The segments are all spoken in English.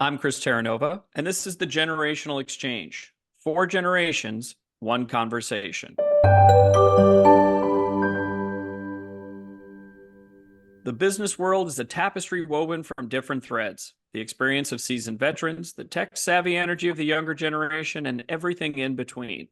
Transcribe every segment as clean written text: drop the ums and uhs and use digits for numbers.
I'm Chris Terranova, and this is the Generational Exchange. 4 generations, one conversation. The business world is a tapestry woven from different threads. The experience of seasoned veterans, the tech-savvy energy of the younger generation, and everything in between.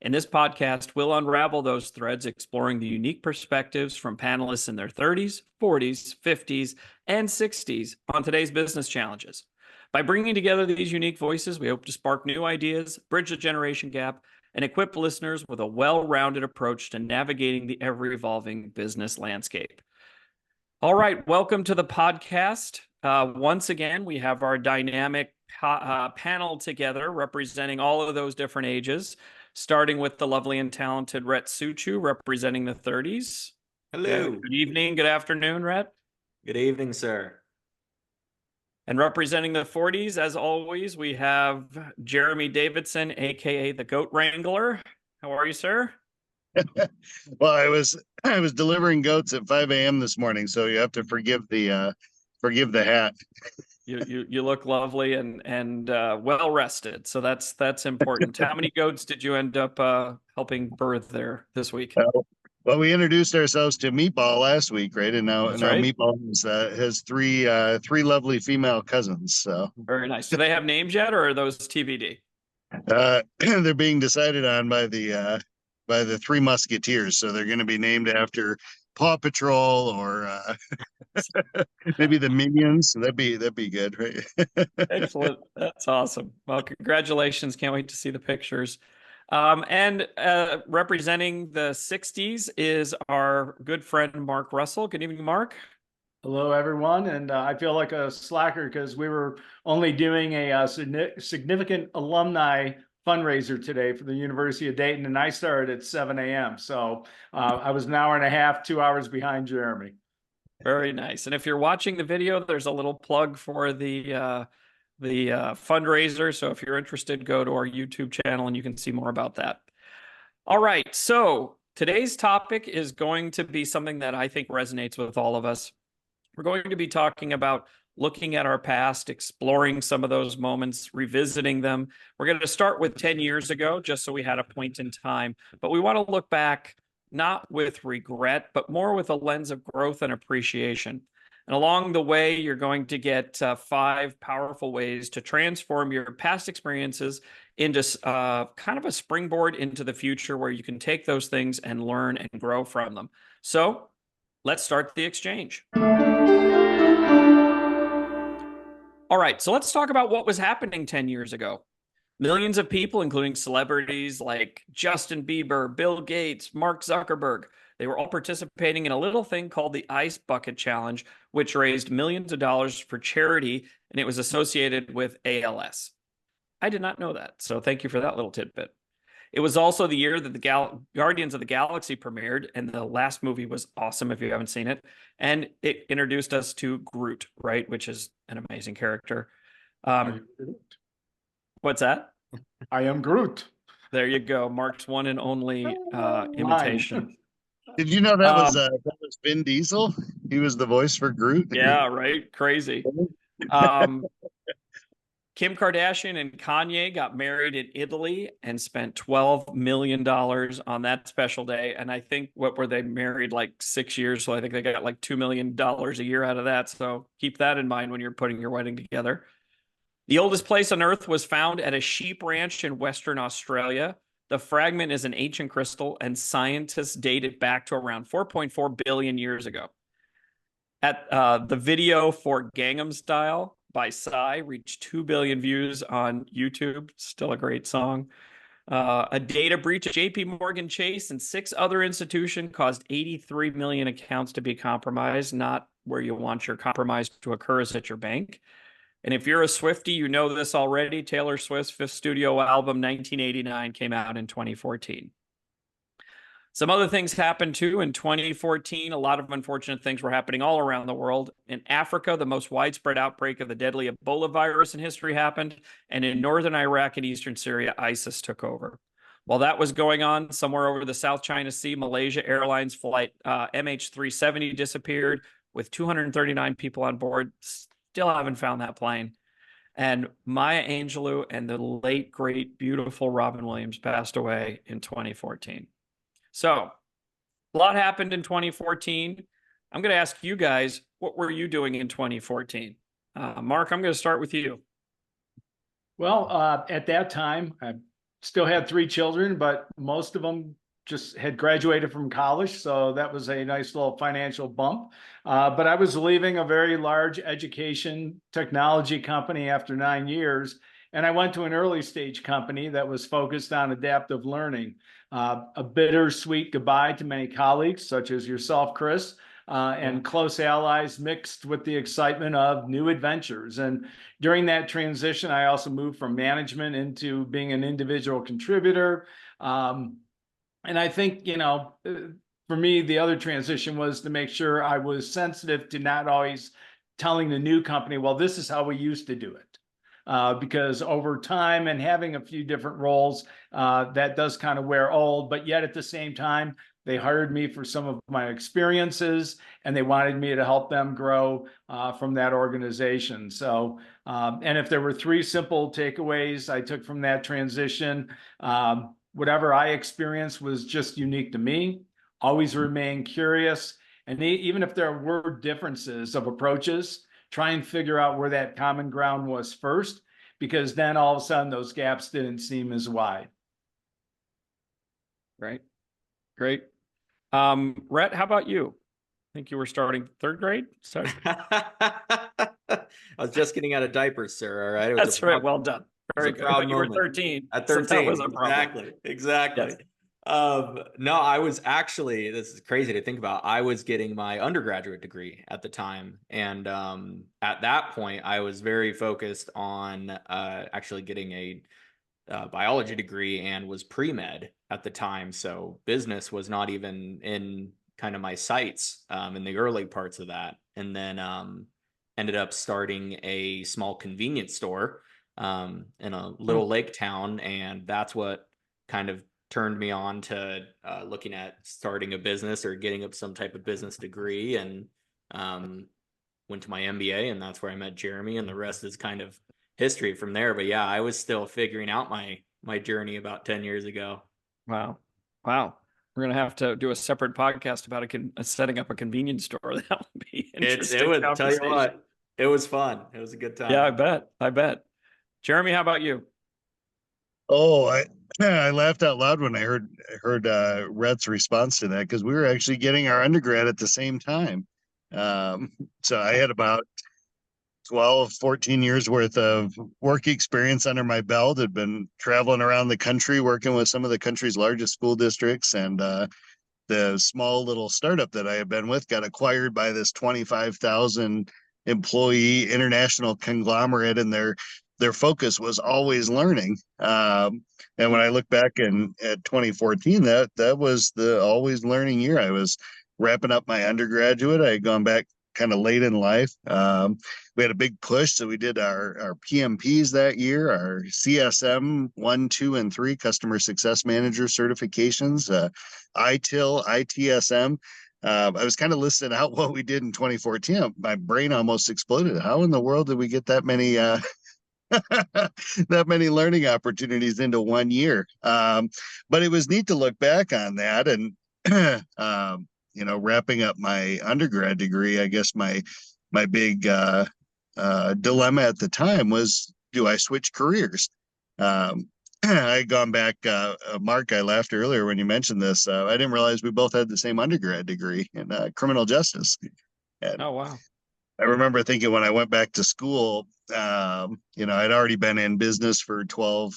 In this podcast, we'll unravel those threads, exploring the unique perspectives from panelists in their 30s, 40s, 50s, and 60s on today's business challenges. By bringing together these unique voices, we hope to spark new ideas, bridge the generation gap, and equip listeners with a well-rounded approach to navigating the ever-evolving business landscape. All right, welcome to the podcast. Once again, we have our dynamic panel together representing all of those different ages, starting with the lovely and talented Rhett Suchu representing the 30s. Hello. Good evening, good afternoon, Rhett. Good evening, sir. And representing the 40s, as always, we have Jeremy Davidson, aka the Goat Wrangler. How are you, sir? Well, I was delivering goats at 5 a.m. this morning, so you have to forgive the hat. You look lovely and well rested, so that's important. How many goats did you end up helping birth there this week? Well, we introduced ourselves to Meatball last week, right? And now right. Meatball has three lovely female cousins. So very nice. Do they have names yet, or are those TBD? They're being decided on by the Three Musketeers, so they're going to be named after Paw Patrol or maybe the Minions. So that'd be good, right? Excellent. That's awesome. Well, congratulations. Can't wait to see the pictures. And representing the 60s is our good friend Mark Russell. Good evening, Mark. Hello, everyone. And I feel like a slacker because we were only doing a significant alumni fundraiser today for the University of Dayton, and I started at 7 a.m. So I was an hour and a half, 2 hours behind Jeremy. Very nice. And if you're watching the video, there's a little plug for the fundraiser. So if you're interested, go to our YouTube channel and you can see more about that. All right. So today's topic is going to be something that I think resonates with all of us. We're going to be talking about looking at our past, exploring some of those moments, revisiting them. We're going to start with 10 years ago, just so we had a point in time. But we want to look back, not with regret, but more with a lens of growth and appreciation. And along the way, you're going to get 5 powerful ways to transform your past experiences into kind of a springboard into the future where you can take those things and learn and grow from them. So let's start the exchange. All right, so let's talk about what was happening 10 years ago. Millions of people, including celebrities like Justin Bieber, Bill Gates, Mark Zuckerberg, they were all participating in a little thing called the Ice Bucket Challenge, which raised millions of dollars for charity, and it was associated with ALS. I did not know that, so thank you for that little tidbit. It was also the year that the Guardians of the Galaxy premiered, and the last movie was awesome if you haven't seen it. And it introduced us to Groot, right, which is an amazing character. What's that? I am Groot. There you go. Mark's one and only imitation. Did you know that was Vin Diesel? He was the voice for Groot. Yeah, right. Crazy. Kim Kardashian and Kanye got married in Italy and spent $12 million on that special day. And I think, what were they married like 6 years? So I think they got like $2 million a year out of that. So keep that in mind when you're putting your wedding together. The oldest place on Earth was found at a sheep ranch in Western Australia. The fragment is an ancient crystal, and scientists date it back to around 4.4 billion years ago. At the video for Gangnam Style by Psy reached 2 billion views on YouTube. Still a great song. A data breach at JP Morgan Chase and 6 other institutions caused 83 million accounts to be compromised. Not where you want your compromise to occur is at your bank. And if you're a Swiftie, you know this already. Taylor Swift's 5th studio album, 1989, came out in 2014. Some other things happened too in 2014. A lot of unfortunate things were happening all around the world. In Africa, the most widespread outbreak of the deadly Ebola virus in history happened. And in northern Iraq and eastern Syria, ISIS took over. While that was going on, somewhere over the South China Sea, Malaysia Airlines flight MH370 disappeared with 239 people on board. Still haven't found that plane. And Maya Angelou and the late, great, beautiful Robin Williams passed away in 2014. So a lot happened in 2014. I'm going to ask you guys, what were you doing in 2014? Mark, I'm going to start with you. Well, at that time, I still had 3 children, but most of them just had graduated from college. So that was a nice little financial bump. But I was leaving a very large education technology company after 9 years. And I went to an early stage company that was focused on adaptive learning. A bittersweet goodbye to many colleagues, such as yourself, Chris, and close allies, mixed with the excitement of new adventures. And during that transition, I also moved from management into being an individual contributor. And I think, for me, the other transition was to make sure I was sensitive to not always telling the new company, well, this is how we used to do it. Because over time and having a few different roles, that does kind of wear old, but yet at the same time, they hired me for some of my experiences and they wanted me to help them grow from that organization. So, and if there were 3 simple takeaways I took from that transition, whatever I experienced was just unique to me. Always remain curious. And even if there were differences of approaches, try and figure out where that common ground was first, because then all of a sudden those gaps didn't seem as wide. Right. Great. Rhett, how about you? I think you were starting 3rd grade. So I was just getting out of diapers, sir. All right. that's right. Well done. Very good. proud But you were moment. 13. At so 13. that was a problem. Exactly. Yes. No, I was actually, this is crazy to think about. I was getting my undergraduate degree at the time. And at that point, I was very focused on actually getting a biology degree and was pre-med at the time. So business was not even in kind of my sights in the early parts of that. And then ended up starting a small convenience store in a little lake town. And that's what kind of turned me on to looking at starting a business or getting up some type of business degree, and went to my MBA, and that's where I met Jeremy, and the rest is kind of history from there. But yeah, I was still figuring out my journey about 10 years ago. Wow. We're going to have to do a separate podcast about setting up a convenience store. That would be interesting. It would, tell you what, it was fun. It was a good time. Yeah, I bet. Jeremy, how about you? Oh, I laughed out loud when I heard Rhett's response to that, because we were actually getting our undergrad at the same time. So I had about 12, 14 years worth of work experience under my belt. Had been traveling around the country, working with some of the country's largest school districts, and the small little startup that I had been with got acquired by this 25,000 employee international conglomerate, and their focus was always learning. And when I look back at 2014, that was the always learning year. I was wrapping up my undergraduate. I had gone back kind of late in life. We had a big push, so we did our PMPs that year, our CSM 1, 2, and 3 customer success manager certifications, ITIL, ITSM. I was kind of listing out what we did in 2014. My brain almost exploded. How in the world did we get that many that many learning opportunities into 1 year? But it was neat to look back on that, and wrapping up my undergrad degree, I guess my big dilemma at the time was, do I switch careers? I had gone back, Mark, I laughed earlier when you mentioned this. I didn't realize we both had the same undergrad degree in criminal justice. And Oh, wow. I remember thinking when I went back to school, I'd already been in business for 12,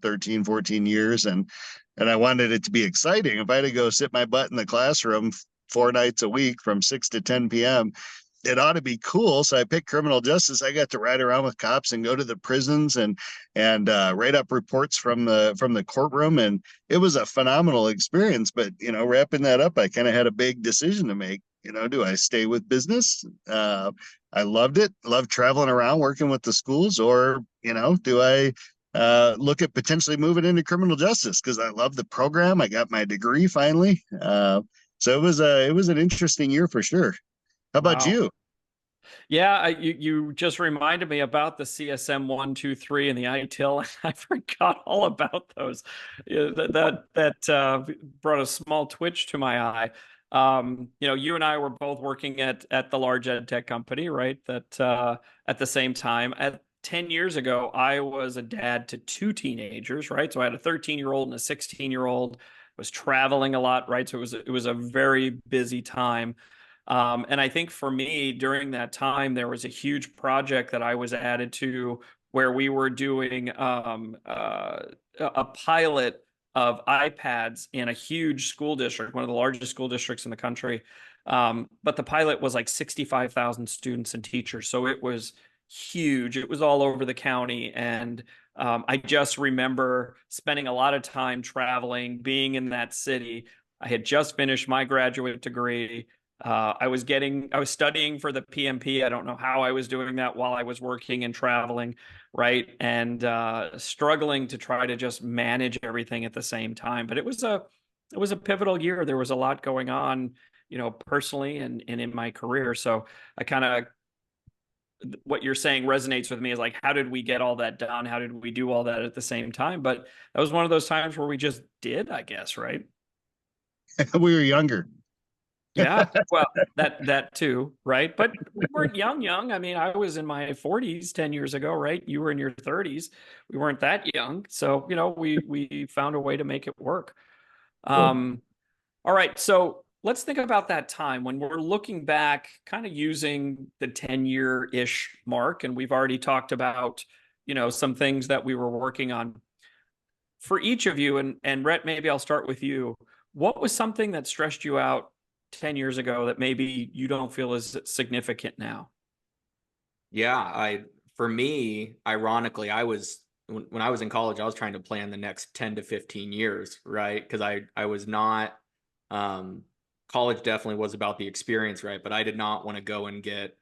13, 14 years, and I wanted it to be exciting. If I had to go sit my butt in the classroom 4 nights a week from 6 to 10 p.m., it ought to be cool. So I picked criminal justice. I got to ride around with cops and go to the prisons and write up reports from the courtroom. And it was a phenomenal experience. But, wrapping that up, I kind of had a big decision to make. Do I stay with business? I loved it. Loved traveling around, working with the schools, or, do I look at potentially moving into criminal justice? Because I love the program. I got my degree finally. So it was an interesting year for sure. How about Wow. you? Yeah, you just reminded me about the CSM 123 and the ITIL. I forgot all about those. Yeah, that brought a small twitch to my eye. You and I were both working at the large ed tech company, right? That at the same time. At 10 years ago, I was a dad to two teenagers, right? So I had a 13-year-old and a 16-year-old. Was traveling a lot, right? So it was a very busy time. And I think for me, during that time, there was a huge project that I was added to where we were doing a pilot of iPads in a huge school district, one of the largest school districts in the country. But the pilot was like 65,000 students and teachers. So it was huge. It was all over the county. And I just remember spending a lot of time traveling, being in that city. I had just finished my graduate degree. I was studying for the PMP. I don't know how I was doing that while I was working and traveling, right? And struggling to try to just manage everything at the same time. But it was a pivotal year. There was a lot going on, personally and in my career. So I kind of, what you're saying resonates with me is like, how did we get all that done? How did we do all that at the same time? But that was one of those times where we just did, I guess, right? We were younger. Yeah, well, that too, right? But we weren't young. I mean, I was in my 40s 10 years ago, right? You were in your 30s. We weren't that young. So, we found a way to make it work. All right. So let's think about that time when we're looking back, kind of using the 10-year-ish mark. And we've already talked about, some things that we were working on. For each of you, and Rhett, maybe I'll start with you. What was something that stressed you out 10 years ago that maybe you don't feel is significant now? Yeah, for me, ironically, when I was in college, I was trying to plan the next 10 to 15 years, right? Because I was not, college definitely was about the experience, right? But I did not want to go and get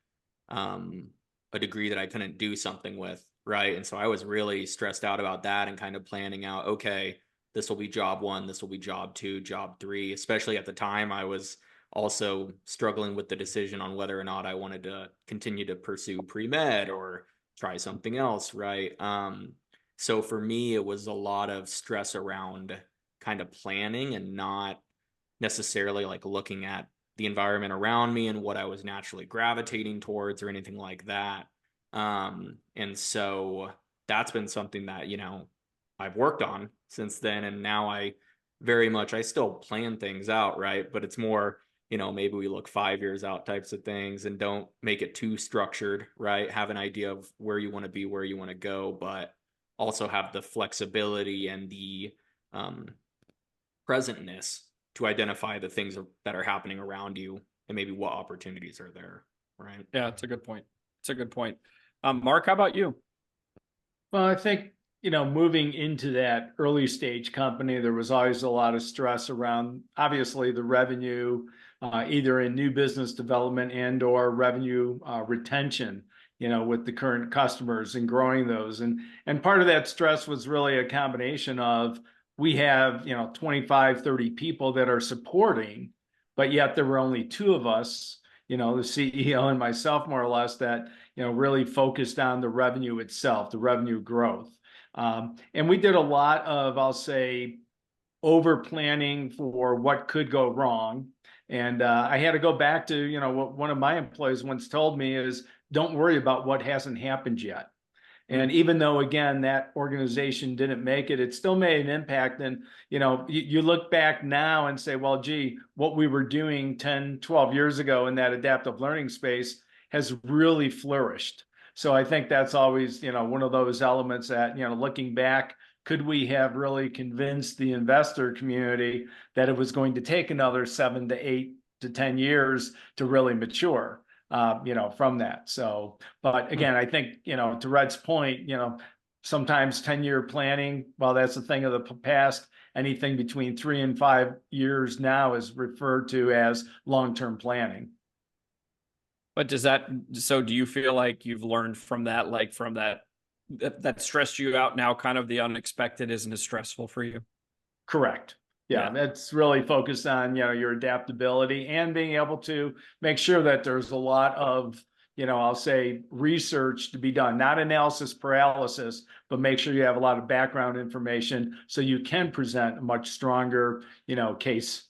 a degree that I couldn't do something with, right? And so I was really stressed out about that and kind of planning out, okay, this will be job one, this will be job two, job three. Especially at the time, I was also struggling with the decision on whether or not I wanted to continue to pursue pre-med or try something else, right? So for me, it was a lot of stress around kind of planning and not necessarily like looking at the environment around me and what I was naturally gravitating towards or anything like that. And so that's been something that, I've worked on since then. And now I still plan things out, right? But it's more, maybe we look 5 years out types of things and don't make it too structured, right? Have an idea of where you want to be, where you want to go, but also have the flexibility and the presentness to identify the things that are happening around you and maybe what opportunities are there, right? Yeah, it's a good point. It's a good point. Mark, how about you? Well, I think, moving into that early stage company, there was always a lot of stress around, obviously, the revenue, either in new business development and or revenue retention, with the current customers and growing those. And part of that stress was really a combination of, we have, 25, 30 people that are supporting, but yet there were only two of us, the CEO and myself, more or less, that, really focused on the revenue itself, the revenue growth. And we did a lot of, I'll say, over planning for what could go wrong. And I had to go back to, what one of my employees once told me is, don't worry about what hasn't happened yet. And even though, again, that organization didn't make it, it still made an impact. And, you look back now and say, well, gee, what we were doing 10, 12 years ago in that adaptive learning space has really flourished. So I think that's always, one of those elements that, looking back, could we have really convinced the investor community that it was going to take another 7 to 8 to 10 years to really mature? From that. So, but again, I think, to Red's point, sometimes 10-year planning, while that's a thing of the past, anything between 3 and 5 years now is referred to as long-term planning. But do you feel like you've learned from that, like from that stressed you out now, kind of the unexpected isn't as stressful for you? Correct. Yeah, that's really focused on, your adaptability and being able to make sure that there's a lot of, I'll say research to be done, not analysis paralysis, but make sure you have a lot of background information so you can present a much stronger, case.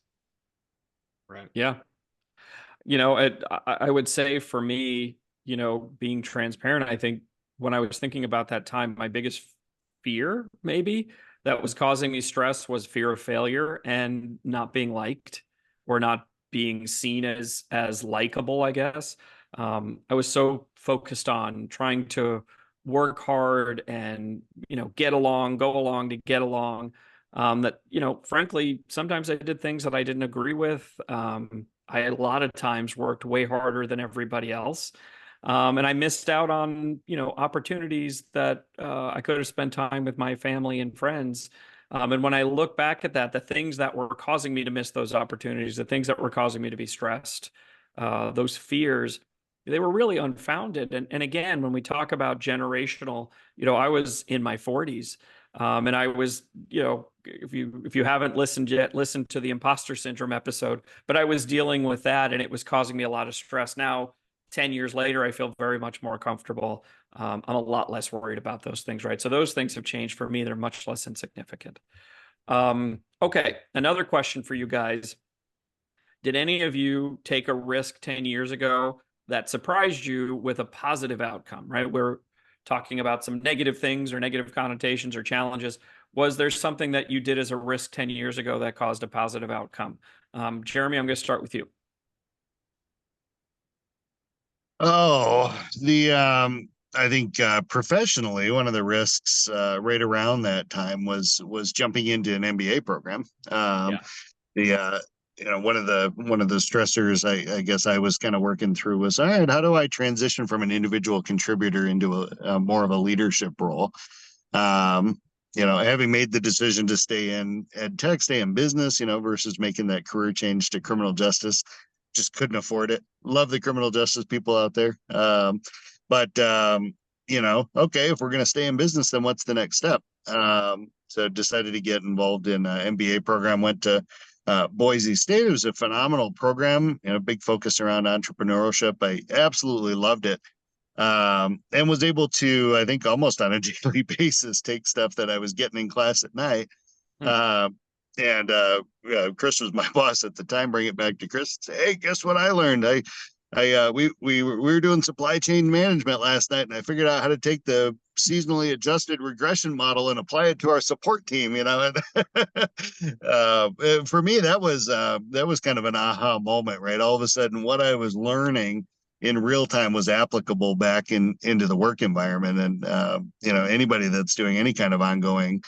Right. Yeah. I would say for me, being transparent, I think when I was thinking about that time, my biggest fear maybe that was causing me stress was fear of failure and not being liked or not being seen as likable, I guess. I was so focused on trying to work hard and, get along, go along to get along, that, frankly, sometimes I did things that I didn't agree with. I a lot of times worked way harder than everybody else. And I missed out on, opportunities that I could have spent time with my family and friends. And when I look back at that, the things that were causing me to miss those opportunities, the things that were causing me to be stressed, those fears, they were really unfounded. And again, when we talk about generational, I was in my 40s. And I was, if you haven't listened yet, listen to the imposter syndrome episode, but I was dealing with that and it was causing me a lot of stress. Now, 10 years later, I feel very much more comfortable. I'm a lot less worried about those things, right? So those things have changed for me. They're much less insignificant. Okay, another question for you guys. Did any of you take a risk 10 years ago that surprised you with a positive outcome, right? We're talking about some negative things or negative connotations or challenges. Was there something that you did as a risk 10 years ago that caused a positive outcome? Jeremy, I'm going to start with you. Oh, I think professionally, one of the risks right around that time was jumping into an MBA program. The one of the stressors I guess I was kind of working through was, all right, how do I transition from an individual contributor into a more of a leadership role? Having made the decision to stay in ed tech, stay in business, versus making that career change to criminal justice, just couldn't afford it. Love the criminal justice people out there. But okay, if we're going to stay in business, then what's the next step? So decided to get involved in an MBA program, went to Boise State. It was a phenomenal program, big focus around entrepreneurship. I absolutely loved it. And was able to, I think, almost on a daily basis, take stuff that I was getting in class at night. And Chris was my boss at the time. Bring it back to Chris and say, "Hey, guess what I learned? We were doing supply chain management last night, and I figured out how to take the seasonally adjusted regression model and apply it to our support team." And for me, that was kind of an aha moment, right? All of a sudden, what I was learning in real time was applicable back into the work environment. And anybody that's doing any kind of ongoing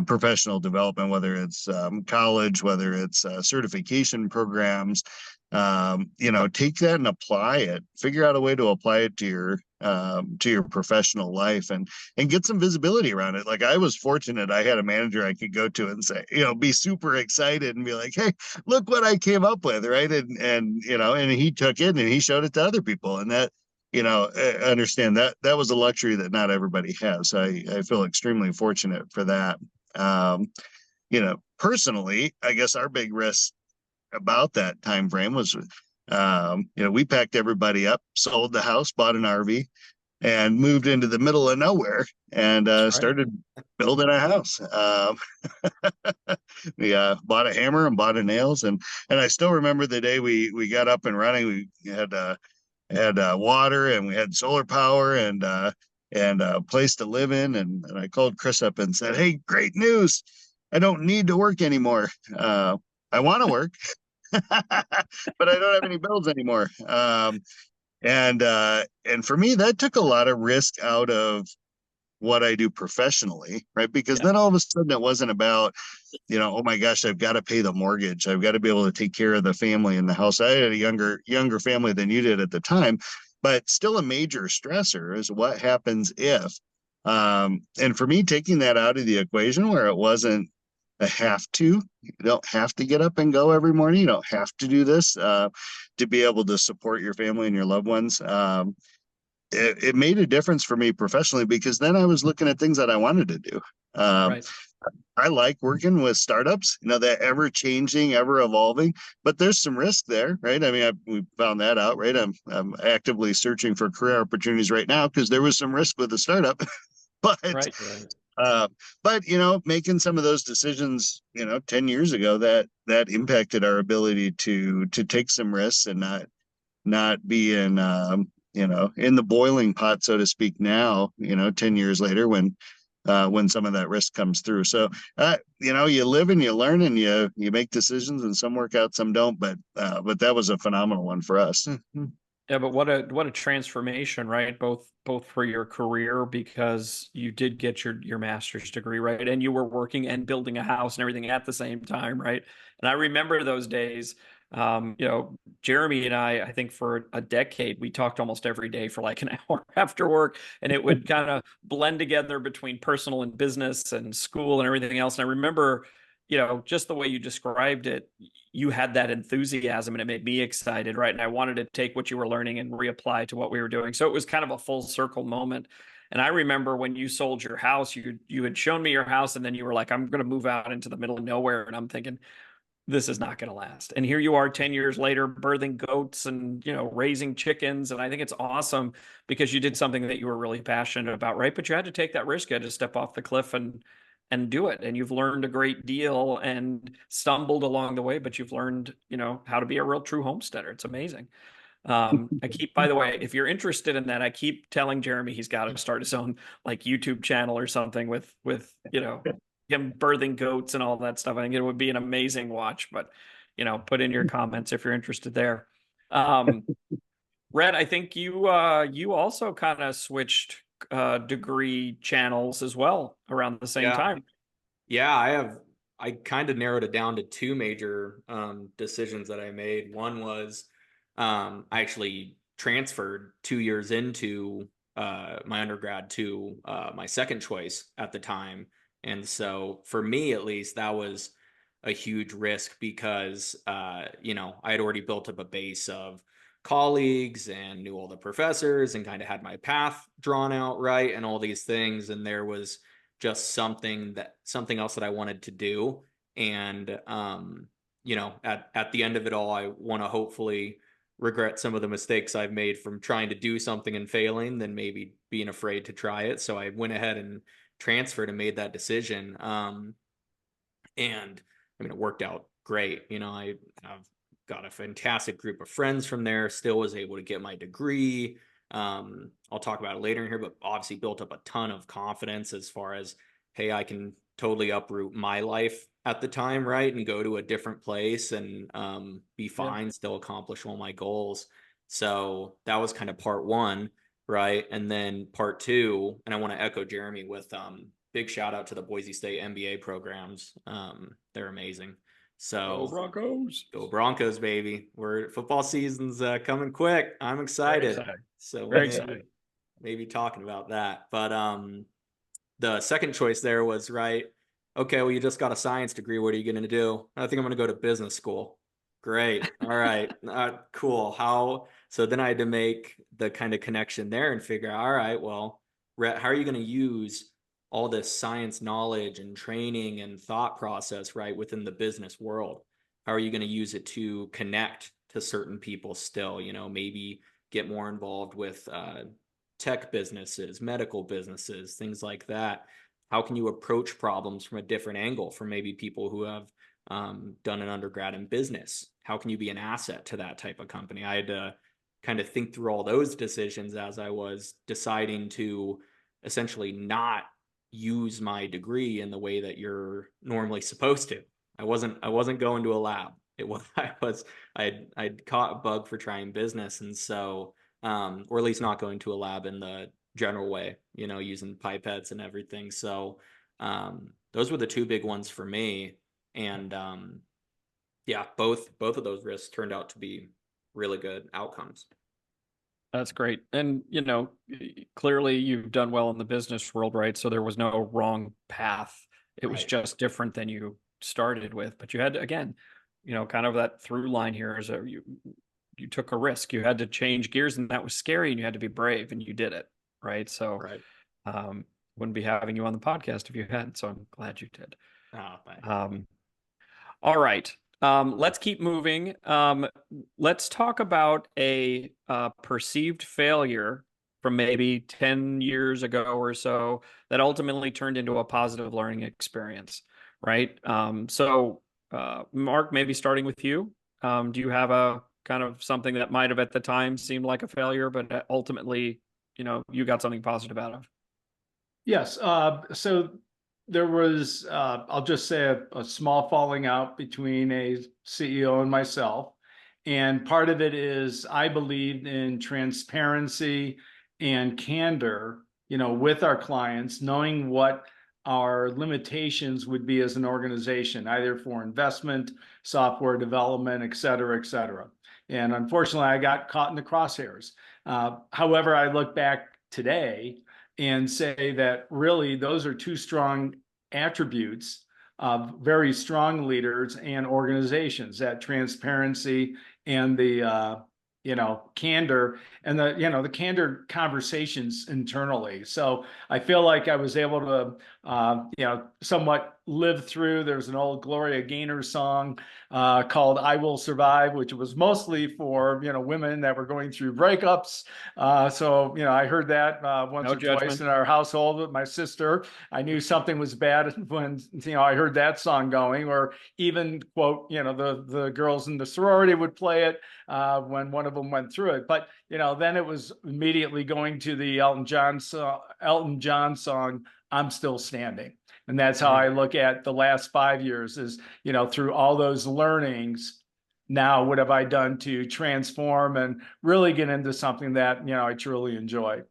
professional development, whether it's college, whether it's certification programs, take that and apply it. Figure out a way to apply it to your professional life and get some visibility around it. Like, I was fortunate; I had a manager I could go to and say, be super excited and be like, "Hey, look what I came up with," right? And he took it and he showed it to other people, and that. I understand that was a luxury that not everybody has. I feel extremely fortunate for that. Personally, I guess our big risk about that time frame was, we packed everybody up, sold the house, bought an RV, and moved into the middle of nowhere and started building a house. We bought a hammer and bought a nails, and I still remember the day we got up and running. We had water and we had solar power and a place to live in. And I called Chris up and said, "Hey, great news. I don't need to work anymore. I want to work, but I don't have any bills anymore." And for me, that took a lot of risk out of what I do professionally, right? Because then all of a sudden it wasn't about, oh my gosh, I've got to pay the mortgage. I've got to be able to take care of the family in the house. I had a younger family than you did at the time, but still a major stressor is what happens if, and for me, taking that out of the equation where it wasn't a have to, you don't have to get up and go every morning. You don't have to do this to be able to support your family and your loved ones. It made a difference for me professionally, because then I was looking at things that I wanted to do. Um, Right. I like working with startups, that ever changing, ever evolving, but there's some risk there, right? I mean, we found that out, right? I'm actively searching for career opportunities right now because there was some risk with the startup, but Right. Right. uh, making some of those decisions, 10 years ago, that impacted our ability to take some risks and not be in in the boiling pot, so to speak, now, 10 years later when some of that risk comes through. So you live and you learn and you make decisions, and some work out, some don't, but that was a phenomenal one for us. Yeah, but what a transformation, right? Both for your career, because you did get your master's degree, right? And you were working and building a house and everything at the same time, right? And I remember those days. Jeremy and I think for a decade, we talked almost every day for like an hour after work, and it would kind of blend together between personal and business and school and everything else. And I remember, just the way you described it, you had that enthusiasm and it made me excited, right? And I wanted to take what you were learning and reapply to what we were doing. So it was kind of a full circle moment. And I remember when you sold your house, you had shown me your house, and then you were like, I'm going to move out into the middle of nowhere. And I'm thinking, this is not going to last. And here you are 10 years later, birthing goats and, raising chickens. And I think it's awesome because you did something that you were really passionate about, right? But you had to take that risk. You had to step off the cliff and do it. And you've learned a great deal and stumbled along the way, but you've learned, how to be a real true homesteader. It's amazing. By the way, if you're interested in that, I keep telling Jeremy he's got to start his own like YouTube channel or something with him birthing goats and all that stuff. I think it would be an amazing watch, but put in your comments if you're interested there. Red, I think you also kind of switched degree channels as well around the same Yeah. time. Yeah, I kind of narrowed it down to two major decisions that I made. One was I actually transferred 2 years into my undergrad to my second choice at the time. And so for me, at least, that was a huge risk because, I had already built up a base of colleagues and knew all the professors and kind of had my path drawn out right and all these things. And there was just something else that I wanted to do. And, at the end of it all, I want to hopefully regret some of the mistakes I've made from trying to do something and failing than maybe being afraid to try it. So I went ahead and transferred and made that decision. And I mean, it worked out great. I have got a fantastic group of friends from there, still was able to get my degree. I'll talk about it later in here, but obviously built up a ton of confidence as far as, hey, I can totally uproot my life at the time, right? And go to a different place and be fine, still accomplish all my goals. So that was kind of part one, right? And then part two, and I want to echo Jeremy with big shout out to the Boise State MBA programs. They're amazing. So Go Broncos. Go Broncos, baby. Football season's coming quick. I'm excited. So Very excited. maybe talking about that. But the second choice there was right. Okay, well, you just got a science degree. What are you going to do? I think I'm going to go to business school. Great. All right. Cool. So then I had to make the kind of connection there and figure out, all right, well, how are you going to use all this science knowledge and training and thought process, right, within the business world? How are you going to use it to connect to certain people still, maybe get more involved with tech businesses, medical businesses, things like that? How can you approach problems from a different angle for maybe people who have done an undergrad in business? How can you be an asset to that type of company? I had to kind of think through all those decisions as I was deciding to essentially not use my degree in the way that you're normally supposed to. I wasn't going to a lab. I'd caught a bug for trying business. And so, or at least not going to a lab in the general way, using pipettes and everything. So, those were the two big ones for me. And, yeah, both of those risks turned out to be really good outcomes. That's great. And, clearly you've done well in the business world, right? So there was no wrong path. It was Right. just different than you started with. But you had to, again, kind of that through line here is that you took a risk. You had to change gears, and that was scary, and you had to be brave, and you did it, right? So Right. wouldn't be having you on the podcast if you hadn't. So I'm glad you did. Oh, thanks. All right. Let's keep moving. Let's talk about a perceived failure from maybe 10 years ago or so that ultimately turned into a positive learning experience, right? Mark, maybe starting with you. Do you have a kind of something that might have at the time seemed like a failure, but ultimately, you got something positive out of? Yes. So there was, I'll just say, a small falling out between a CEO and myself. And part of it is I believed in transparency and candor, with our clients, knowing what our limitations would be as an organization, either for investment, software development, et cetera, et cetera. And unfortunately, I got caught in the crosshairs. However, I look back today and say that really those are two strong attributes of very strong leaders and organizations, that transparency and the candor, and the candor conversations internally. So I feel like I was able to somewhat live through. There's an old Gloria Gaynor song called "I Will Survive," which was mostly for women that were going through breakups. So I heard that once or twice in our household with my sister. I knew something was bad when I heard that song going, or even quote the girls in the sorority would play it when one of them went through it. But then it was immediately going to the Elton John song "I'm Still Standing." And that's how I look at the last 5 years is, through all those learnings, now what have I done to transform and really get into something that, I truly enjoy.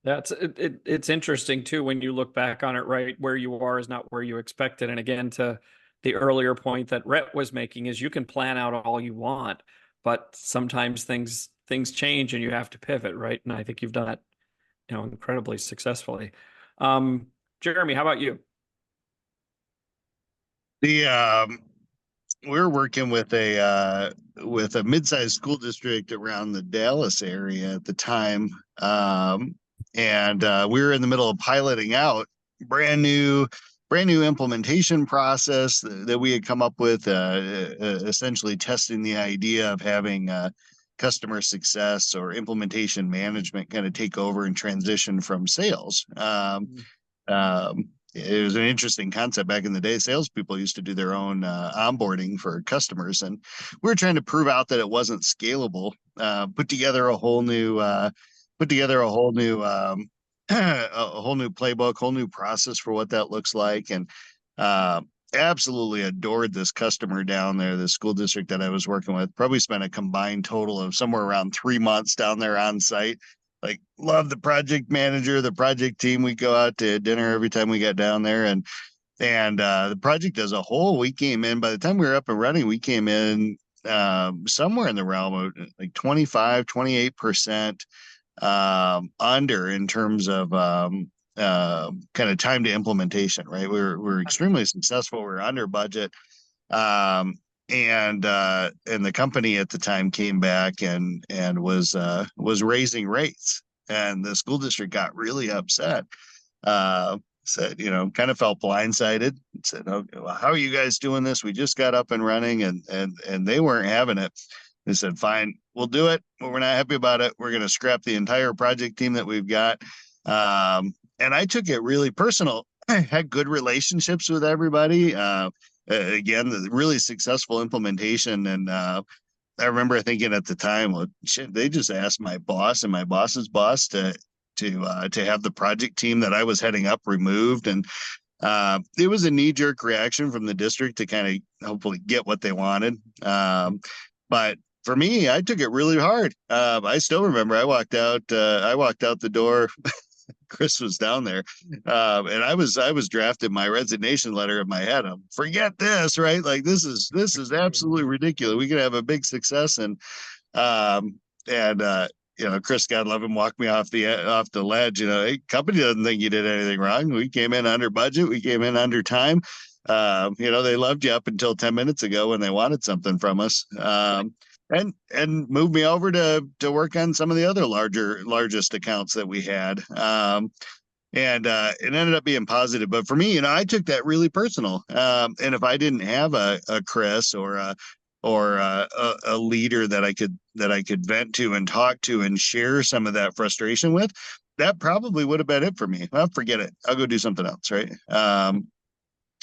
It's interesting too, when you look back on it, right? Where you are is not where you expected. And again, to the earlier point that Rhett was making is you can plan out all you want, but sometimes things change and you have to pivot, right? And I think you've done that, incredibly successfully. Jeremy, how about you? We're working with a mid-sized school district around the Dallas area at the time, and we were in the middle of piloting out brand new implementation process that we had come up with, essentially testing the idea of having customer success or implementation management kind of take over and transition from sales. It was an interesting concept back in the day. Salespeople used to do their own onboarding for customers, and we were trying to prove out that it wasn't scalable. Put together a whole new playbook, whole new process for what that looks like, and absolutely adored this customer down there, the school district that I was working with. Probably spent a combined total of somewhere around 3 months down there on site. Like, love the project manager, the project team. We go out to dinner every time we got down there, and the project as a whole, we came in, by the time we were up and running, we came in somewhere in the realm of like 28% under in terms of kind of time to implementation, right? We're extremely successful. We're under budget. And the company at the time came back and was raising rates, and the school district got really upset. Said, kind of felt blindsided. Said, "Okay, well, how are you guys doing this? We just got up and running," and they weren't having it. They said, "Fine, we'll do it, but we're not happy about it. We're going to scrap the entire project team that we've got." And I took it really personal. I had good relationships with everybody. Again, the really successful implementation. And I remember thinking at the time, well, shit, they just asked my boss and my boss's boss to have the project team that I was heading up removed. And it was a knee-jerk reaction from the district to kind of hopefully get what they wanted. But for me, I took it really hard. I still remember I walked out the door. Chris was down there, and I was drafting my resignation letter in my head. Forget this, right? Like, this is absolutely ridiculous. We could have a big success, and Chris, God love him, walked me off the ledge. Hey, company doesn't think you did anything wrong. We came in under budget. We came in under time. They loved you up until 10 minutes ago when they wanted something from us. And moved me over to work on some of the other largest accounts that we had. and it ended up being positive. But for me, I took that really personal. And if I didn't have a Chris or a leader that I could vent to and talk to and share some of that frustration with, that probably would have been it for me. Well, forget it. I'll go do something else, right?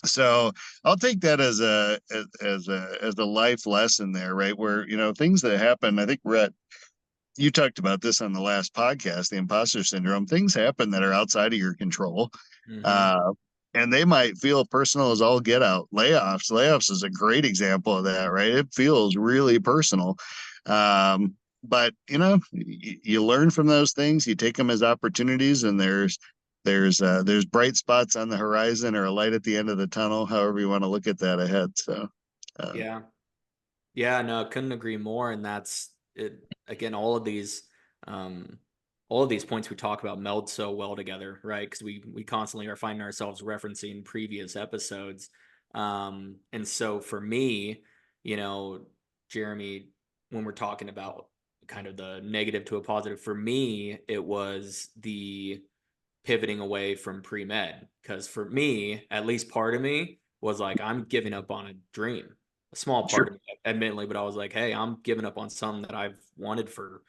So I'll take that as a life lesson there, right? Where things that happen. I think Rhett, you talked about this on the last podcast, the imposter syndrome. Things happen that are outside of your control. Mhm. And they might feel personal as all get out. Layoffs is a great example of that, right? It feels really personal. But you learn from those things, you take them as opportunities, and there's bright spots on the horizon or a light at the end of the tunnel, however you want to look at that ahead. So Yeah. Yeah, no, couldn't agree more. And that's it. Again, all of these points we talk about meld so well together, right? Because we constantly are finding ourselves referencing previous episodes. And so for me, Jeremy, when we're talking about kind of the negative to a positive, for me, it was the pivoting away from pre-med. Because for me, at least part of me was like, I'm giving up on a dream. A small part sure. of me, admittedly, but I was like, hey, I'm giving up on something that I've wanted for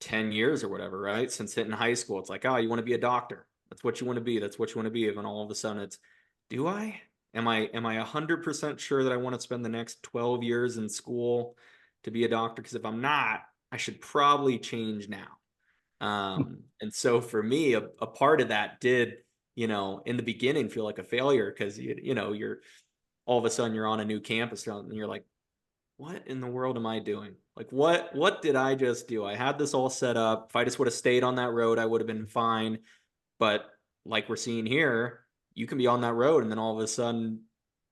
10 years or whatever, right? Since hitting high school. It's like, oh, you want to be a doctor. That's what you want to be. That's what you want to be. And all of a sudden it's, do I? Am I 100% sure that I want to spend the next 12 years in school to be a doctor? Because if I'm not, I should probably change now. And so for me, a part of that did, in the beginning feel like a failure because you're all of a sudden you're on a new campus and you're like, what in the world am I doing? Like what did I just do? I had this all set up. If I just would have stayed on that road, I would have been fine. But like we're seeing here, you can be on that road and then all of a sudden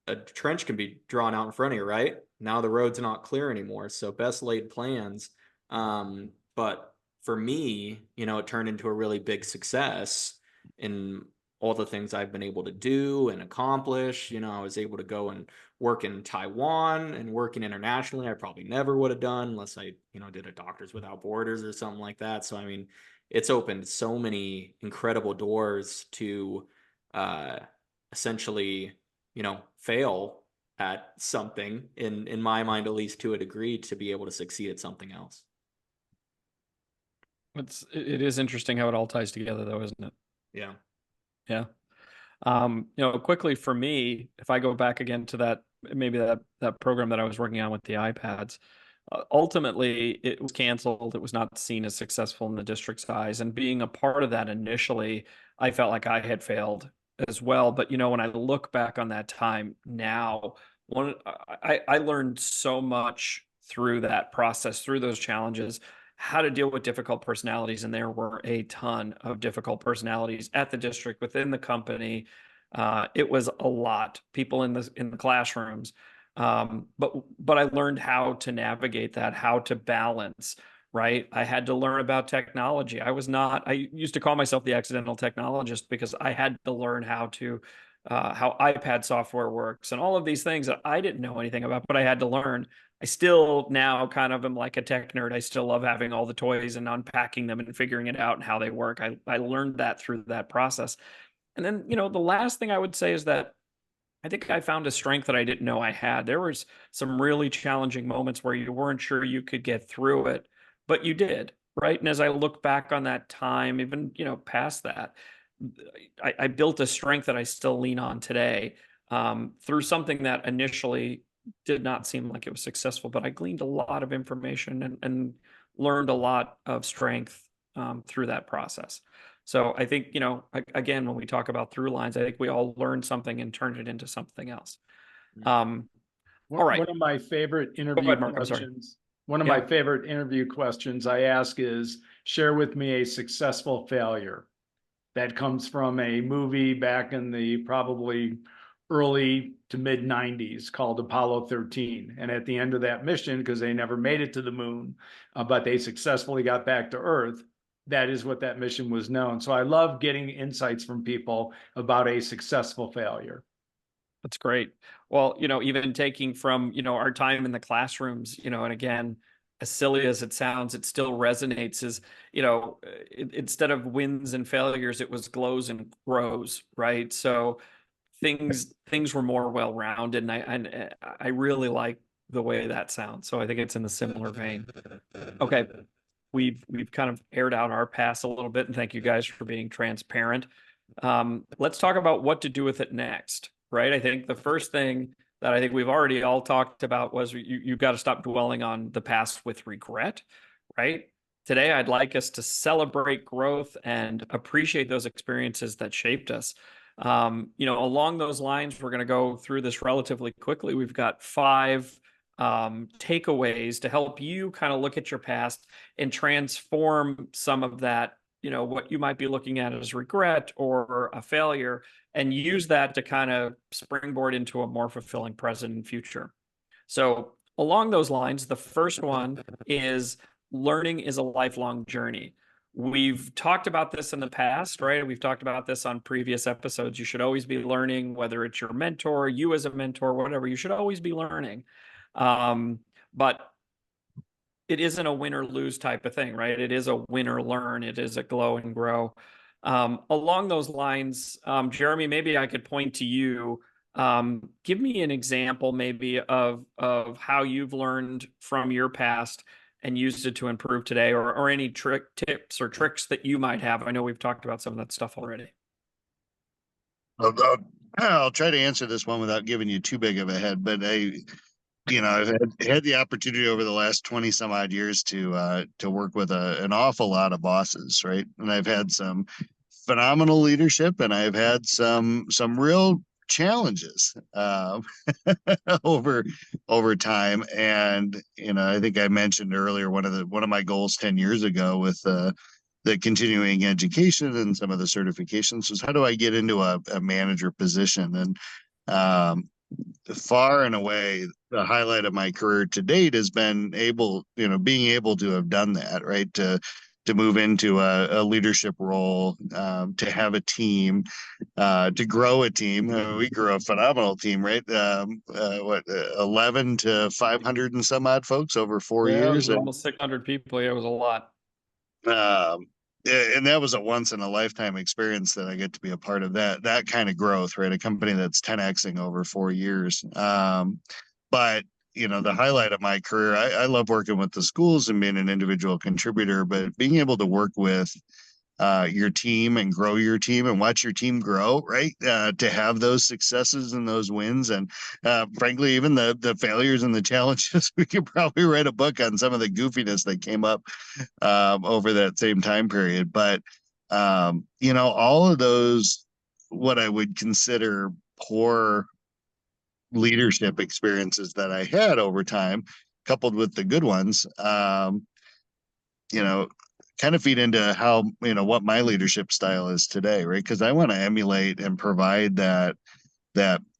a trench can be drawn out in front of you, right? Now the road's not clear anymore. So best laid plans. But for me, it turned into a really big success in all the things I've been able to do and accomplish. I was able to go and work in Taiwan and working internationally. I probably never would have done unless I, did a Doctors Without Borders or something like that. So, I mean, it's opened so many incredible doors to essentially, fail at something in my mind, at least to a degree, to be able to succeed at something else. It is interesting how it all ties together, though, isn't it? Yeah. Yeah. Quickly for me, if I go back again to that program that I was working on with the iPads, ultimately it was canceled. It was not seen as successful in the district's eyes, and being a part of that initially, I felt like I had failed as well. But when I look back on that time now, I learned so much through that process, through those challenges, how to deal with difficult personalities. And there were a ton of difficult personalities at the district, within the company. It was a lot, people in the classrooms. But I learned how to navigate that, how to balance, right? I had to learn about technology. I used to call myself the accidental technologist because I had to learn how iPad software works and all of these things that I didn't know anything about, but I had to learn. I still now kind of am like a tech nerd. I still love having all the toys and unpacking them and figuring it out and how they work. I learned that through that process. And then, the last thing I would say is that I think I found a strength that I didn't know I had. There was some really challenging moments where you weren't sure you could get through it, but you did, right? And as I look back on that time, even, past that, I built a strength that I still lean on today, through something that initially did not seem like it was successful, but I gleaned a lot of information and learned a lot of strength, through that process. So I think, again, when we talk about through lines, I think we all learned something and turned it into something else. All right. One of my favorite Go interview ahead, Mark. I'm sorry. questions. One of Yeah. my favorite interview questions I ask is, share with me a successful failure. That comes from a movie back in the probably early to mid 90s called Apollo 13. And at the end of that mission, because they never made it to the moon, but they successfully got back to Earth, that is what that mission was known. So I love getting insights from people about a successful failure. That's great. Well, even taking from, our time in the classrooms, and again, as silly as it sounds, it still resonates. Is, you know, instead of wins and failures, it was glows and grows, right? So things were more well-rounded, and I really like the way that sounds. So I think it's in the similar vein. Okay, we've kind of aired out our past a little bit, and thank you guys for being transparent. Let's talk about what to do with it next, right? I think the first thing that I think we've already all talked about was you've got to stop dwelling on the past with regret, right? Today, I'd like us to celebrate growth and appreciate those experiences that shaped us. You know, along those lines, we're going to go through this relatively quickly. We've got 5 takeaways to help you kind of look at your past and transform some of that, you know, what you might be looking at as regret or a failure, and use that to kind of springboard into a more fulfilling present and future. So along those lines, the first one is learning is a lifelong journey. We've talked about this in the past, right? We've talked about this on previous episodes. You should always be learning, whether it's your mentor, you as a mentor, whatever, you should always be learning. But it isn't a win or lose type of thing, right? It is a win or learn. It is a glow and grow. Along those lines, Jeremy, maybe I could point to you. Give me an example maybe of how you've learned from your past and used it to improve today, or any tips or tricks that you might have. I know we've talked about some of that stuff already. I'll try to answer this one without giving you too big of a head, but I've had the opportunity over the last 20 some odd years to work with an awful lot of bosses, right? And I've had some phenomenal leadership, and I've had some real challenges over time. And I think I mentioned earlier one of my goals 10 years ago with the continuing education and some of the certifications was, how do I get into a manager position? And far and away, the highlight of my career to date has been being able to have done that, right? To move into a leadership role, to have a team, to grow a team. We grew a phenomenal team, right? 11 to 500 and some odd folks over 4 Yeah, it years. was almost 600 people. Yeah, it was a lot. And that was a once in a lifetime experience that I get to be a part of that kind of growth, right? A company that's 10xing over 4 years. But the highlight of my career, I love working with the schools and being an individual contributor, but being able to work with your team and grow your team and watch your team grow, right? To have those successes and those wins, and frankly, even the failures and the challenges. We could probably write a book on some of the goofiness that came up over that same time period. But all of those, what I would consider poor leadership experiences that I had over time, coupled with the good ones, kind of feed into how, what my leadership style is today, right? Because I want to emulate and provide that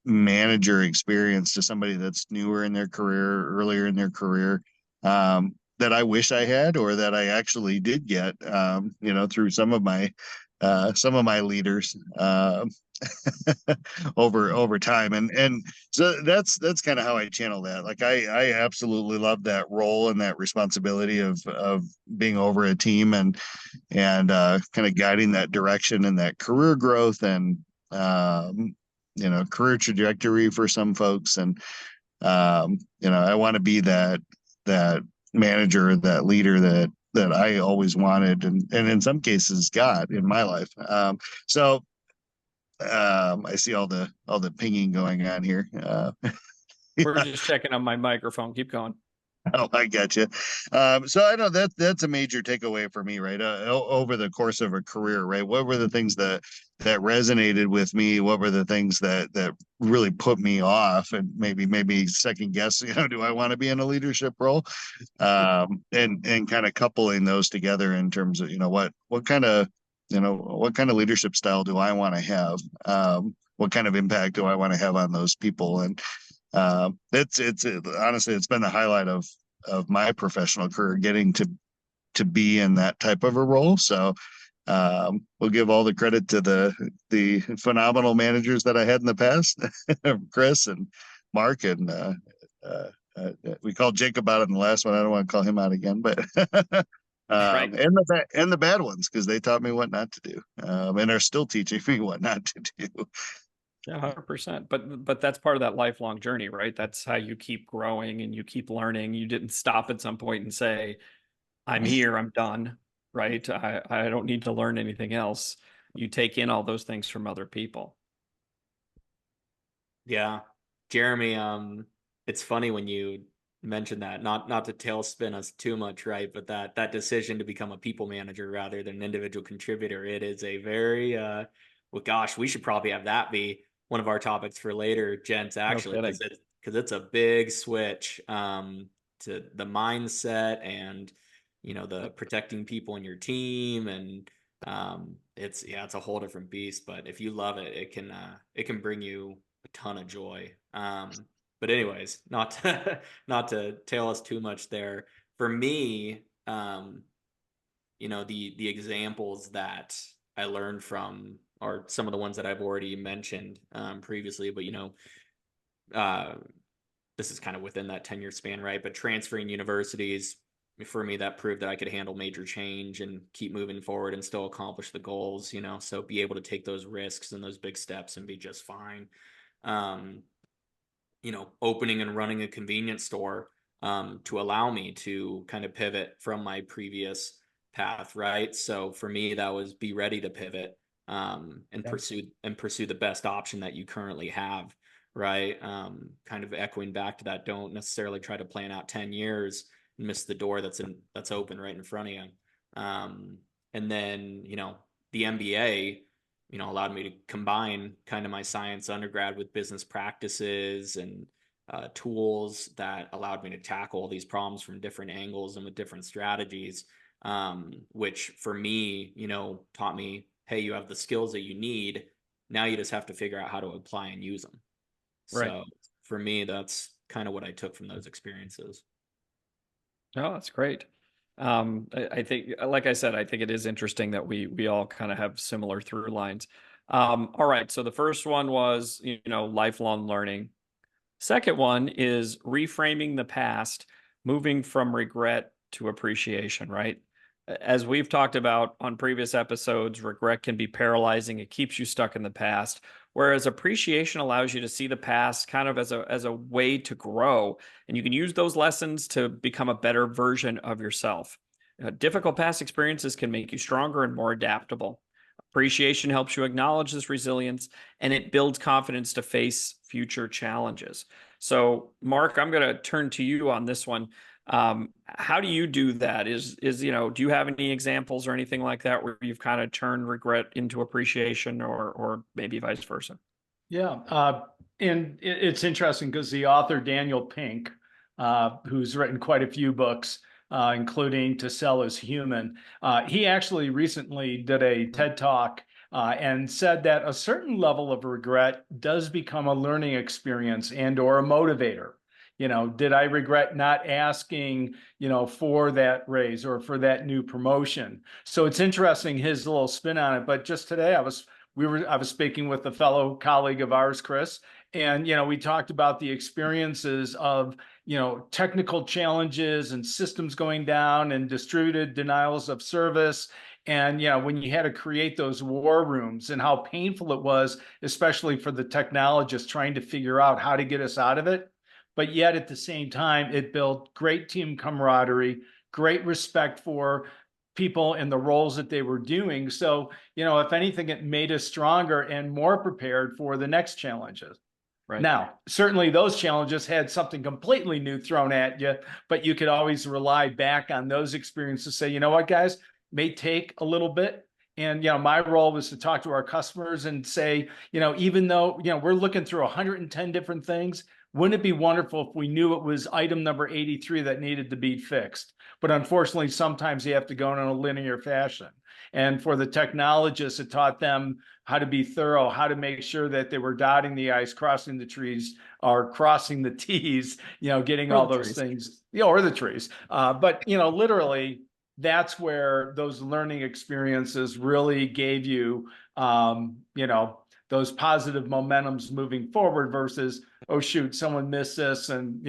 manager experience to somebody that's newer in their career, earlier in their career, that I wish I had, or that I actually did get, through some of my leaders, over time. And so that's kind of how I channel that. Like I absolutely love that role and that responsibility of being over a team and kind of guiding that direction and that career growth and career trajectory for some folks. And I want to be that manager, that leader that I always wanted, and in some cases got in my life. So I see all the pinging going on here. We're just checking on my microphone. Keep going. Oh, I got you. So I know that's a major takeaway for me, right? Over the course of a career, right? What were the things that resonated with me? What were the things that really put me off, and maybe second guess? Do I want to be in a leadership role? And kind of coupling those together in terms of what kind of leadership style do I want to have? What kind of impact do I want to have on those people? And it's honestly, it's been the highlight of my professional career, getting to be in that type of a role. So we'll give all the credit to the phenomenal managers that I had in the past, Chris and Mark and we called Jacob out on the last one. I don't want to call him out again, but Right. and the bad ones, because they taught me what not to do, and are still teaching me what not to do. Yeah, 100%. But that's part of that lifelong journey, right? That's how you keep growing and you keep learning. You didn't stop at some point and say, I'm here, I'm done, right? I don't need to learn anything else. You take in all those things from other people. Yeah. Jeremy, it's funny when you mention that, not to tailspin us too much, right? But that decision to become a people manager rather than an individual contributor, it is a very well, gosh, we should probably have that be one of our topics for later, gents, actually, kidding. because it's a big switch to the mindset and the protecting people in your team, and it's a whole different beast. But if you love it, it can bring you a ton of joy. But anyways, not to not to tail us too much there. For me, the examples that I learned from are some of the ones that I've already mentioned previously, but this is kind of within that 10-year span, right? But transferring universities, for me, that proved that I could handle major change and keep moving forward and still accomplish the goals, so be able to take those risks and those big steps and be just fine. Opening and running a convenience store to allow me to kind of pivot from my previous path, right? So for me, that was be ready to pivot and pursue the best option that you currently have, right? Kind of echoing back to that, don't necessarily try to plan out 10 years and miss the door that's open right in front of you. And then, the MBA, allowed me to combine kind of my science undergrad with business practices and tools that allowed me to tackle all these problems from different angles and with different strategies, which for me, taught me, hey, you have the skills that you need. Now you just have to figure out how to apply and use them. Right. So for me, that's kind of what I took from those experiences. Oh, that's great. I think, like I said, I think it is interesting that we all kind of have similar through lines. All right. So the first one was, lifelong learning. Second one is reframing the past, moving from regret to appreciation, right? As we've talked about on previous episodes, regret can be paralyzing. It keeps you stuck in the past, whereas appreciation allows you to see the past kind of as a way to grow, and you can use those lessons to become a better version of yourself. Difficult past experiences can make you stronger and more adaptable. Appreciation helps you acknowledge this resilience, and it builds confidence to face future challenges. So, Mark, I'm going to turn to you on this one. How do you do that? Do you have any examples or anything like that where you've kind of turned regret into appreciation, or maybe vice versa? Yeah. And it's interesting because the author, Daniel Pink, who's written quite a few books, including To Sell is Human, he actually recently did a TED Talk and said that a certain level of regret does become a learning experience and or a motivator. Did I regret not asking, for that raise or for that new promotion? So it's interesting, his little spin on it. But just today I was speaking with a fellow colleague of ours, Chris, and we talked about the experiences of technical challenges and systems going down and distributed denials of service. And when you had to create those war rooms and how painful it was, especially for the technologists trying to figure out how to get us out of it. But yet at the same time, it built great team camaraderie, great respect for people and the roles that they were doing. So, if anything, it made us stronger and more prepared for the next challenges. Right. Now, certainly those challenges had something completely new thrown at you, but you could always rely back on those experiences to say, you know what, guys, may take a little bit. And, my role was to talk to our customers and say, even though, we're looking through 110 different things, wouldn't it be wonderful if we knew it was item number 83 that needed to be fixed? But unfortunately, sometimes you have to go in a linear fashion. And for the technologists, it taught them how to be thorough, how to make sure that they were dotting the I's, crossing the T's, or crossing the T's, getting all those things, or the trees. But, literally, that's where those learning experiences really gave you, those positive momentums moving forward versus oh shoot, someone missed this, and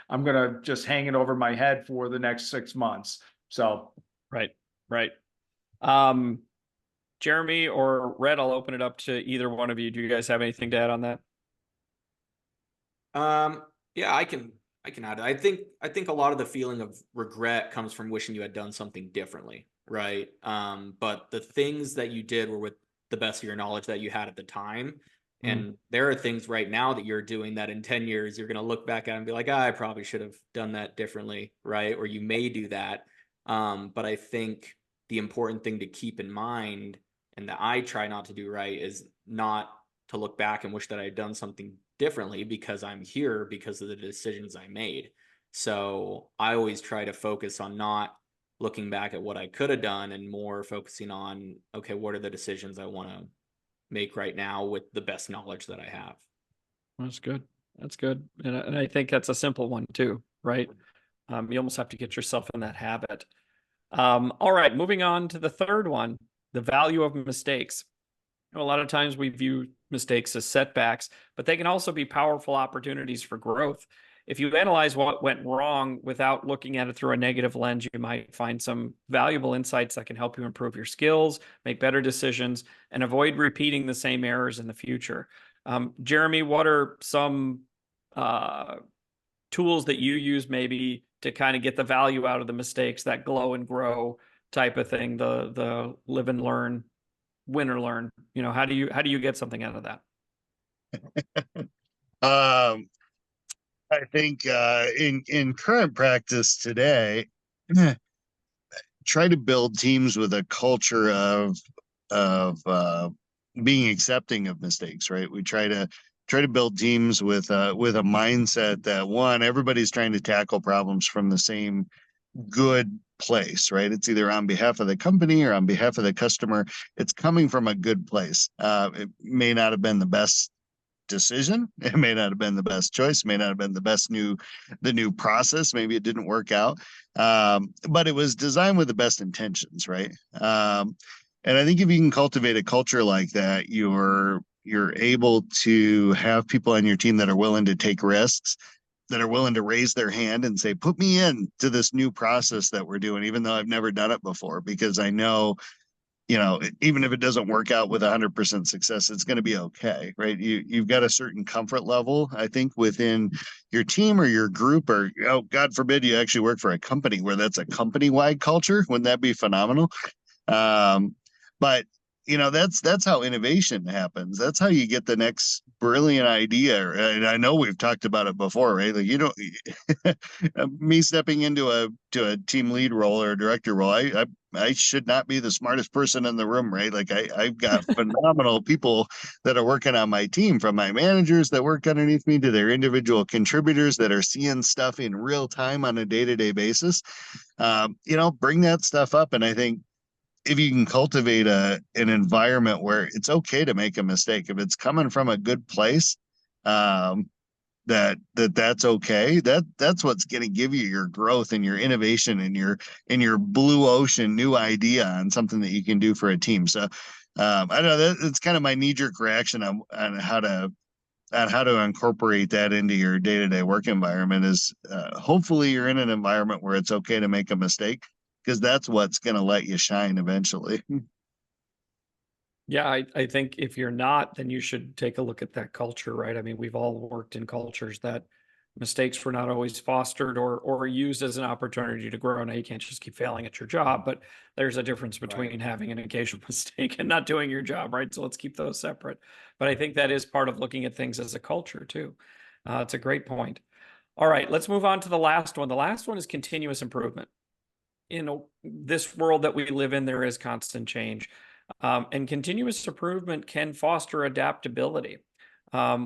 I'm gonna just hang it over my head for the next 6 months. So Right. Right. Jeremy or Red, I'll open it up to either one of you. Do you guys have anything to add on that? Yeah, I can add. I think a lot of the feeling of regret comes from wishing you had done something differently, right? But the things that you did were with the best of your knowledge that you had at the time. And there are things right now that you're doing that in 10 years you're going to look back at and be like, I probably should have done that differently, right? Or you may do that. But I think the important thing to keep in mind, and that I try not to do, right, is not to look back and wish that I had done something differently, because I'm here because of the decisions I made. So I always try to focus on not looking back at what I could have done, and more focusing on, okay, what are the decisions I want to make right now with the best knowledge that I have. That's good. That's good. And I think that's a simple one too, right? You almost have to get yourself in that habit. All right, moving on to the third one, the value of mistakes. A lot of times we view mistakes as setbacks, but they can also be powerful opportunities for growth. If you analyze what went wrong without looking at it through a negative lens, you might find some valuable insights that can help you improve your skills, make better decisions, and avoid repeating the same errors in the future. Jeremy, what are some tools that you use maybe to kind of get the value out of the mistakes, that glow and grow type of thing, the live and learn, win or learn? How do you get something out of that? I think in current practice today, try to build teams with a culture of being accepting of mistakes, right? We try to build teams with a mindset that, one, everybody's trying to tackle problems from the same good place, right? It's either on behalf of the company or on behalf of the customer. It's coming from a good place. It may not have been the best decision. It may not have been the best choice. It may not have been the new process. Maybe it didn't work out. But it was designed with the best intentions, right? And I think if you can cultivate a culture like that, you're able to have people on your team that are willing to take risks, that are willing to raise their hand and say, put me in to this new process that we're doing, even though I've never done it before, because I know, even if it doesn't work out with 100% success, it's going to be okay, right? You've got a certain comfort level, I think, within your team or your group, or, God forbid, you actually work for a company where that's a company-wide culture. Wouldn't that be phenomenal? But that's how innovation happens. That's how you get the next brilliant idea. And I know we've talked about it before, right? Like, me stepping into a team lead role or a director role, I should not be the smartest person in the room, right? Like, I've got phenomenal people that are working on my team, from my managers that work underneath me to their individual contributors that are seeing stuff in real time on a day-to-day basis. Bring that stuff up. And I think if you can cultivate an environment where it's okay to make a mistake, if it's coming from a good place, that's okay. That's what's going to give you your growth and your innovation and your blue ocean new idea on something that you can do for a team. So I don't know, it's kind of my knee-jerk reaction on how to incorporate that into your day-to-day work environment is hopefully you're in an environment where it's okay to make a mistake, because that's what's going to let you shine eventually. Yeah, I think if you're not, then you should take a look at that culture, right? I mean, we've all worked in cultures that mistakes were not always fostered or used as an opportunity to grow. Now, you can't just keep failing at your job, but there's a difference between having an occasional mistake and not doing your job, right? So let's keep those separate. But I think that is part of looking at things as a culture too. It's a great point. All right, let's move on to the last one. The last one is continuous improvement. In this world that we live in, there is constant change. And continuous improvement can foster adaptability.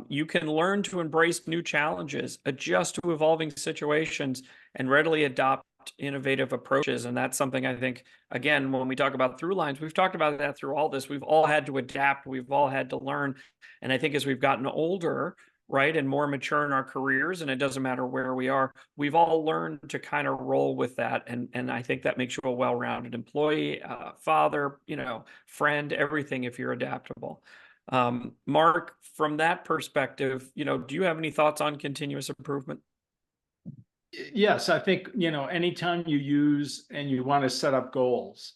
You can learn to embrace new challenges, adjust to evolving situations, and readily adopt innovative approaches. And that's something I think, again, when we talk about through lines, we've talked about that through all this. We've all had to adapt. We've all had to learn. And I think as we've gotten older, right, and more mature in our careers, and it doesn't matter where we are, we've all learned to kind of roll with that. And I think that makes you a well-rounded employee, father, friend, everything, if you're adaptable. Mark, from that perspective, do you have any thoughts on continuous improvement? Yes, I think, anytime you use and you want to set up goals,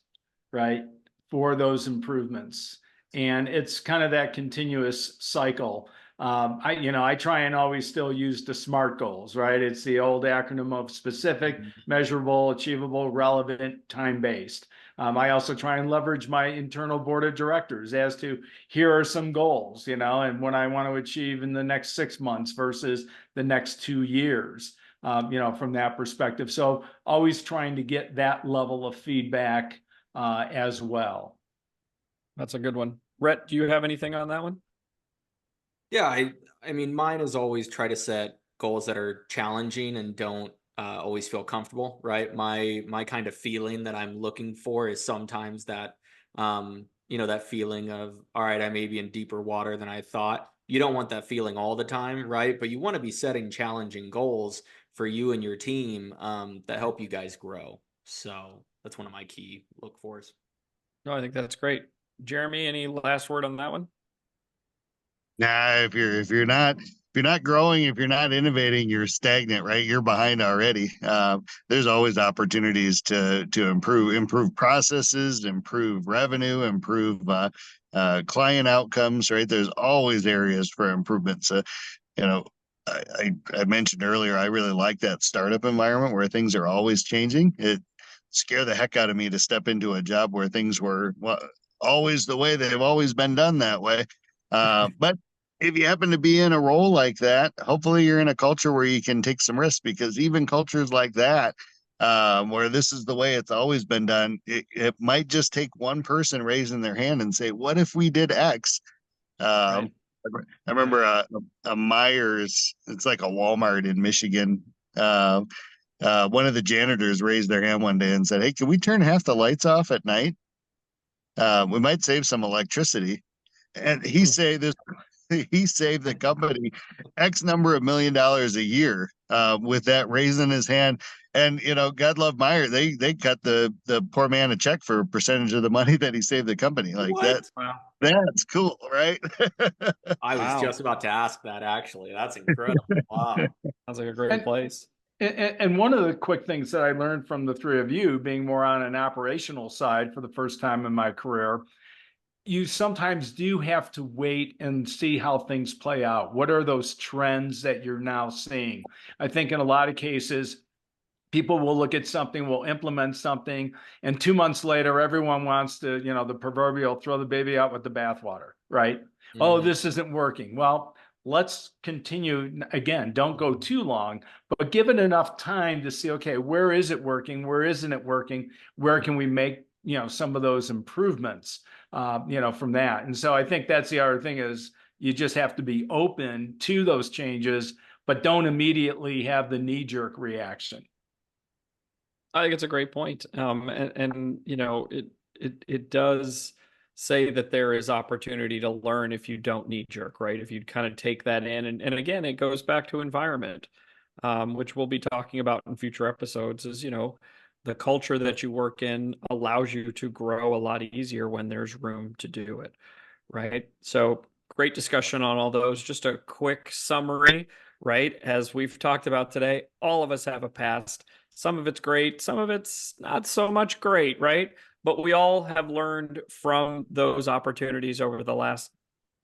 right, for those improvements, and it's kind of that continuous cycle. I try and always still use the SMART goals, right? It's the old acronym of specific, measurable, achievable, relevant, time-based. I also try and leverage my internal board of directors as to here are some goals, and what I want to achieve in the next 6 months versus the next 2 years. From that perspective. So always trying to get that level of feedback as well. That's a good one. Rhett, do you have anything on that one? Yeah, I mean, mine is always try to set goals that are challenging and don't always feel comfortable, right? My kind of feeling that I'm looking for is sometimes that that feeling of, all right, I may be in deeper water than I thought. You don't want that feeling all the time, right? But you want to be setting challenging goals for you and your team that help you guys grow. So that's one of my key look fors. No, I think that's great. Jeremy, any last word on that one? Nah, if you're not growing, if you're not innovating, you're stagnant, right? You're behind already. There's always opportunities to improve processes, improve revenue, improve client outcomes, right? There's always areas for improvement. So, you know, I mentioned earlier, I really like that startup environment where things are always changing. It scared the heck out of me to step into a job where things were always the way they've always been done that way. But if you happen to be in a role like that, hopefully you're in a culture where you can take some risks, because even cultures like that, where this is the way it's always been done, it might just take one person raising their hand and say, what if we did X? Right. I remember a Myers, it's like a Walmart in Michigan. One of the janitors raised their hand one day and said, hey, can we turn half the lights off at night? We might save some electricity. And he saved the company X number of $1 million a year with that raising his hand. And God love Meyer, they cut the poor man a check for a percentage of the money that he saved the company. Like What? that's cool, right? I was Wow. just about to ask that, actually. That's incredible. Wow. Sounds like a great place. And one of the quick things that I learned from the three of you, being more on an operational side for the first time in my career, you sometimes do have to wait and see how things play out. What are those trends that you're now seeing? I think in a lot of cases, people will look at something, will implement something, and 2 months later, everyone wants to, the proverbial throw the baby out with the bathwater, right? Oh, this isn't working. Well, let's continue. Again, don't go too long, but give it enough time to see, okay, where is it working? Where isn't it working? Where can we make, some of those improvements, from that? And so I think that's the other thing is you just have to be open to those changes, but don't immediately have the knee-jerk reaction. I think it's a great point. It does say that there is opportunity to learn if you don't knee jerk, right? If you kind of take that in, and again, it goes back to environment, which we'll be talking about in future episodes. Is the culture that you work in allows you to grow a lot easier when there's room to do it, right? So great discussion on all those. Just a quick summary, right? As we've talked about today, all of us have a past. Some of it's great, some of it's not so much great, right? But we all have learned from those opportunities over the last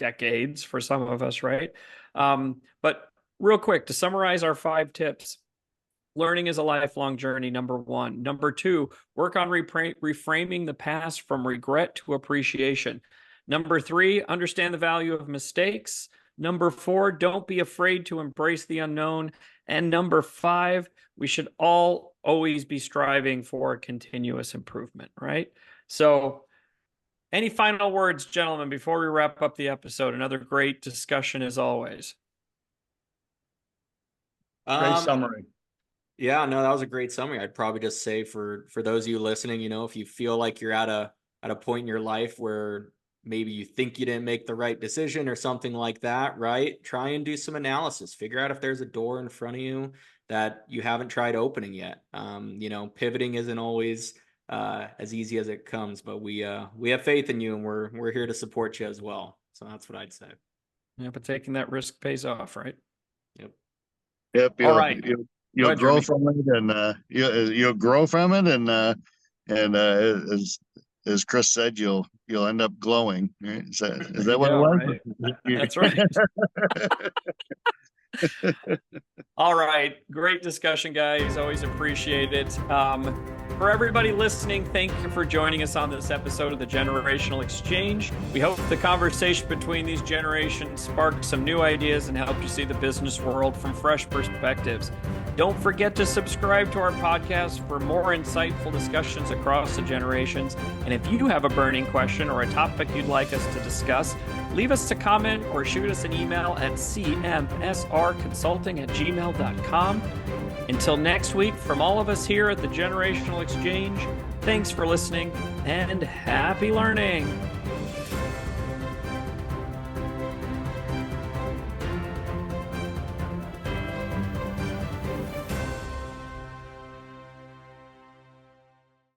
decades for some of us, right? But real quick, to summarize our 5 tips: learning is a lifelong journey, number 1. Number 2, work on reframing the past from regret to appreciation. Number 3, understand the value of mistakes. Number 4, don't be afraid to embrace the unknown. And number 5, we should all always be striving for continuous improvement, right? So any final words, gentlemen, before we wrap up the episode? Another great discussion as always. Great summary. Yeah, no, that was a great summary. I'd probably just say for those of you listening, if you feel like you're at a point in your life where maybe you think you didn't make the right decision or something like that, right? Try and do some analysis. Figure out if there's a door in front of you that you haven't tried opening yet. Pivoting isn't always as easy as it comes, but we have faith in you, and we're here to support you as well. So So that's what I'd say. Yeah, but taking that risk pays off, right? Yep. All right. You'll ahead, grow Jeremy. from it, and you'll grow from it, and as Chris said, you'll end up glowing. Right? Is that what Yeah, it was? right. That's right. All right. Great discussion, guys. Always appreciate it. For everybody listening, thank you for joining us on this episode of the Generational Exchange. We hope the conversation between these generations sparked some new ideas and helped you see the business world from fresh perspectives. Don't forget to subscribe to our podcast for more insightful discussions across the generations. And if you have a burning question or a topic you'd like us to discuss, leave us a comment or shoot us an email at cmsrconsulting@gmail.com. Until next week, from all of us here at the Generational Exchange, thanks for listening and happy learning.